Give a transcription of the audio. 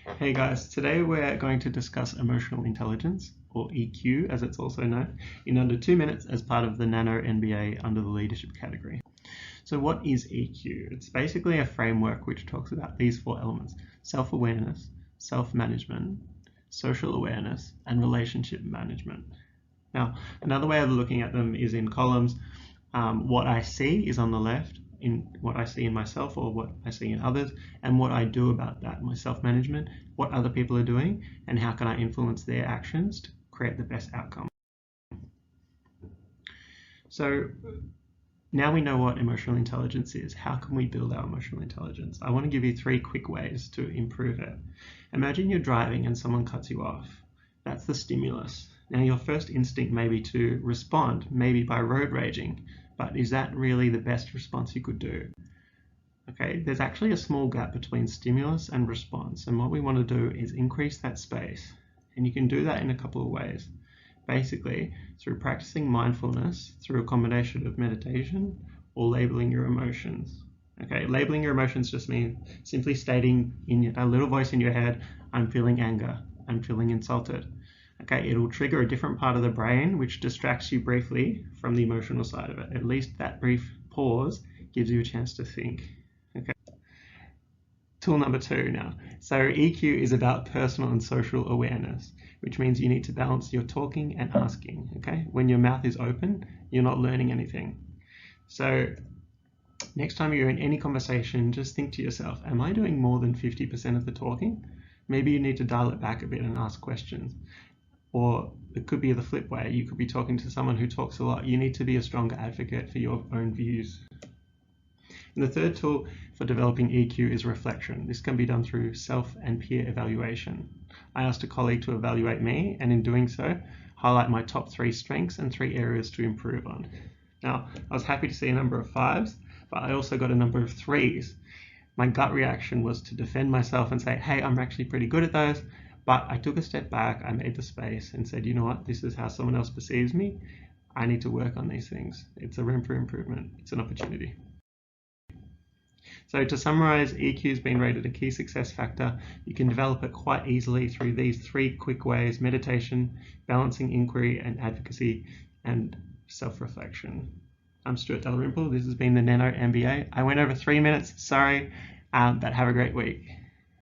Hey guys, today we're going to discuss emotional intelligence, or EQ as it's also known, in under 2 minutes as part of the Nano-MBA under the leadership category. So what is EQ? It's basically a framework which talks about these 4 elements: self-awareness, self-management, social awareness, and relationship management. Now, another way of looking at them is in columns. What I see is on the left, in what I see in myself or what I see in others, and what I do about that, my self-management, what other people are doing, and how can I influence their actions to create the best outcome. So now we know what emotional intelligence is. How can we build our emotional intelligence? I want to give you 3 quick ways to improve it. Imagine you're driving and someone cuts you off. That's the stimulus. Now your first instinct may be to respond, maybe by road raging, but is that really the best response you could do? Okay, there's actually a small gap between stimulus and response, and what we want to do is increase that space. And you can do that in a couple of ways. Basically, through practicing mindfulness, through a combination of meditation or labeling your emotions. Okay, labeling your emotions just means simply stating in a little voice in your head, I'm feeling anger, I'm feeling insulted. Okay, it'll trigger a different part of the brain which distracts you briefly from the emotional side of it. At least that brief pause gives you a chance to think. Okay. Tool number 2 now. So EQ is about personal and social awareness, which means you need to balance your talking and asking. Okay, when your mouth is open, you're not learning anything. So next time you're in any conversation, just think to yourself, am I doing more than 50% of the talking? Maybe you need to dial it back a bit and ask questions. Or it could be the flip way. You could be talking to someone who talks a lot. You need to be a stronger advocate for your own views. And the third tool for developing EQ is reflection. This can be done through self and peer evaluation. I asked a colleague to evaluate me, and in doing so, highlight my top 3 strengths and 3 areas to improve on. Now, I was happy to see a number of 5s, but I also got a number of 3s. My gut reaction was to defend myself and say, hey, I'm actually pretty good at those. But I took a step back, I made the space and said, you know what, this is how someone else perceives me. I need to work on these things. It's a room for improvement. It's an opportunity. So to summarize, EQ has been rated a key success factor. You can develop it quite easily through these 3 quick ways: meditation, balancing inquiry and advocacy, and self-reflection. I'm Stuart Dalrymple. This has been the Nano-MBA. I went over 3 minutes, sorry, but have a great week.